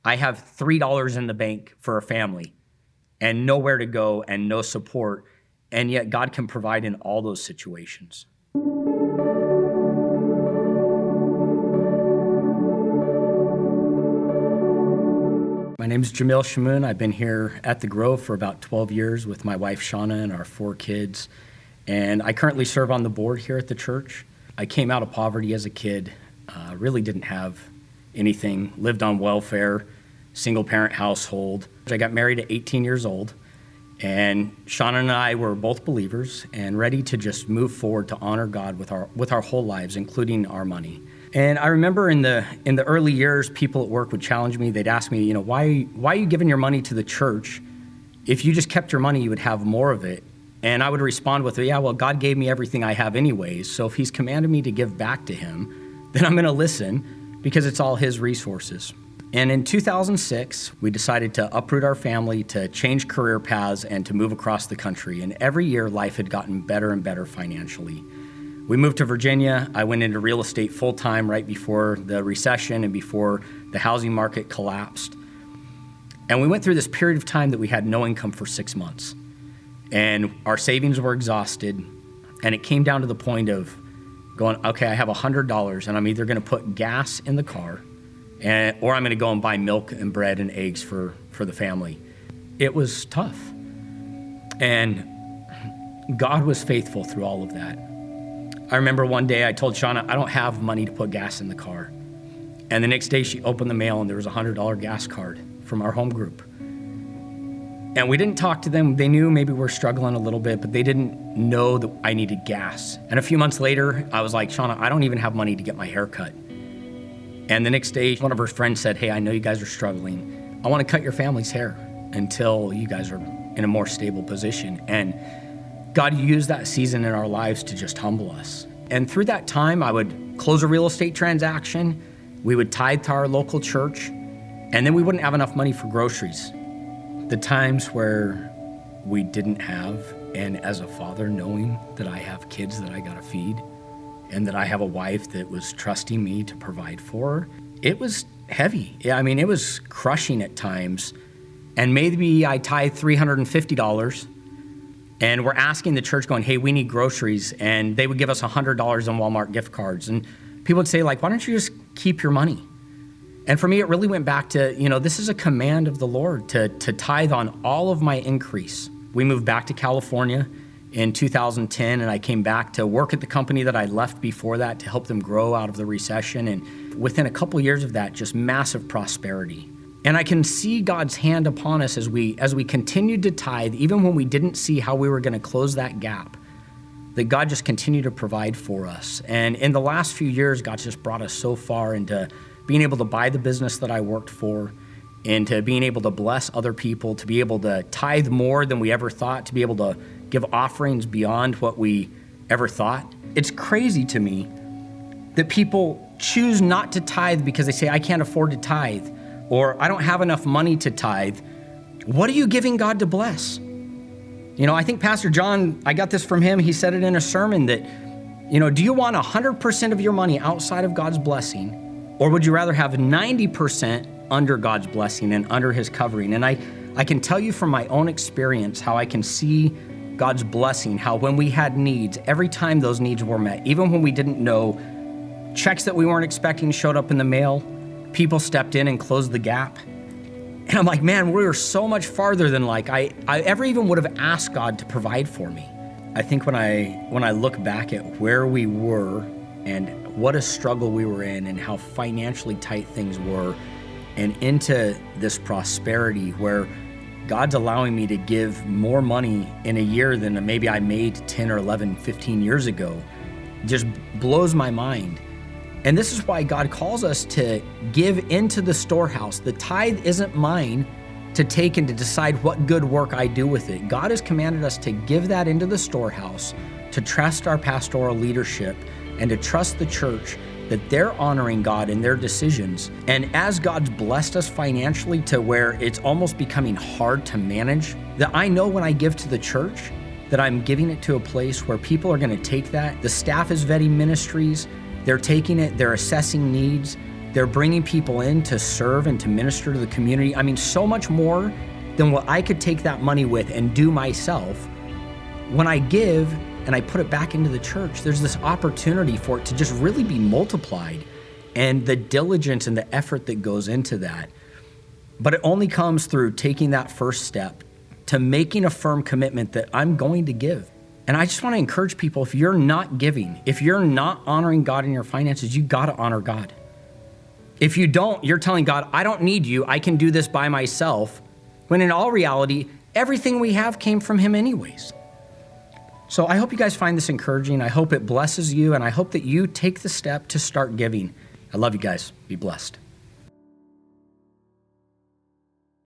I have $3 in the bank for a family and nowhere to go and no support, and yet God can provide in all those situations. My name is Jamil. I've been here at the Grove for about 12 years with my wife Shauna and our 4 kids, and I currently serve on the board here at the church. I came out of poverty as a kid, really didn't have anything, lived on welfare, single parent household. I got married at 18 years old, and Shauna and I were both believers and ready to just move forward to honor God with our whole lives, including our money. And I remember in the early years, people at work would challenge me. They'd ask me, why are you giving your money to the church? If you just kept your money, you would have more of it. And I would respond with, yeah, well, God gave me everything I have anyways, so if he's commanded me to give back to him, then I'm gonna listen because it's all his resources. And in 2006, we decided to uproot our family, to change career paths, and to move across the country. And every year, life had gotten better and better financially. We moved to Virginia. I went into real estate full-time right before the recession and before the housing market collapsed. And we went through this period of time that we had no income for 6 months. And our savings were exhausted. And it came down to the point of going, okay, I have $100 and I'm either gonna put gas in the car or I'm gonna go and buy milk and bread and eggs for the family. It was tough. And God was faithful through all of that. I remember one day I told Shauna, I don't have money to put gas in the car. And the next day she opened the mail and there was a $100 gas card from our home group. And we didn't talk to them. They knew maybe we're struggling a little bit, but they didn't know that I needed gas. And a few months later, I was like, Shauna, I don't even have money to get my hair cut. And the next day, one of her friends said, hey, I know you guys are struggling. I want to cut your family's hair until you guys are in a more stable position. And God used that season in our lives to just humble us. And through that time, I would close a real estate transaction, we would tithe to our local church, and then we wouldn't have enough money for groceries. The times where we didn't have, and as a father, knowing that I have kids that I gotta feed, and that I have a wife that was trusting me to provide for her, it was heavy. Yeah, I mean, it was crushing at times. And maybe I tithe $350, and we're asking the church going, hey, we need groceries, and they would give us $100 in Walmart gift cards. And people would say, like, why don't you just keep your money? And for me, it really went back to, this is a command of the Lord to tithe on all of my increase. We moved back to California in 2010, and I came back to work at the company that I left before that to help them grow out of the recession. And within a couple years of that, just massive prosperity. And I can see God's hand upon us as we continued to tithe, even when we didn't see how we were gonna close that gap, that God just continued to provide for us. And in the last few years, God's just brought us so far into being able to buy the business that I worked for, into being able to bless other people, to be able to tithe more than we ever thought, to be able to give offerings beyond what we ever thought. It's crazy to me that people choose not to tithe because they say, I can't afford to tithe, or I don't have enough money to tithe. What are you giving God to bless? I think Pastor John, I got this from him, he said it in a sermon that, do you want 100% of your money outside of God's blessing, or would you rather have 90% under God's blessing and under his covering? And I can tell you from my own experience how I can see God's blessing, how when we had needs, every time those needs were met, even when we didn't know, checks that we weren't expecting showed up in the mail, people stepped in and closed the gap. And I'm like, man, we were so much farther than I ever even would have asked God to provide for me. I think when I look back at where we were and what a struggle we were in and how financially tight things were, and into this prosperity where God's allowing me to give more money in a year than maybe I made 10 or 11, 15 years ago, just blows my mind. And this is why God calls us to give into the storehouse. The tithe isn't mine to take and to decide what good work I do with it. God has commanded us to give that into the storehouse, to trust our pastoral leadership, and to trust the church that they're honoring God in their decisions. And as God's blessed us financially to where it's almost becoming hard to manage, that I know when I give to the church, that I'm giving it to a place where people are gonna take that. The staff is vetting ministries, they're taking it, they're assessing needs, They're bringing people in to serve and to minister to the community. I mean, so much more than what I could take that money with and do myself. When I give and I put it back into the church, there's this opportunity for it to just really be multiplied, and the diligence and the effort that goes into that. But it only comes through taking that first step to making a firm commitment that I'm going to give. And I just want to encourage people, if you're not giving, if you're not honoring God in your finances, you got to honor God. If you don't, you're telling God, I don't need you. I can do this by myself. When in all reality, everything we have came from him anyways. So I hope you guys find this encouraging. I hope it blesses you, and I hope that you take the step to start giving. I love you guys. Be blessed.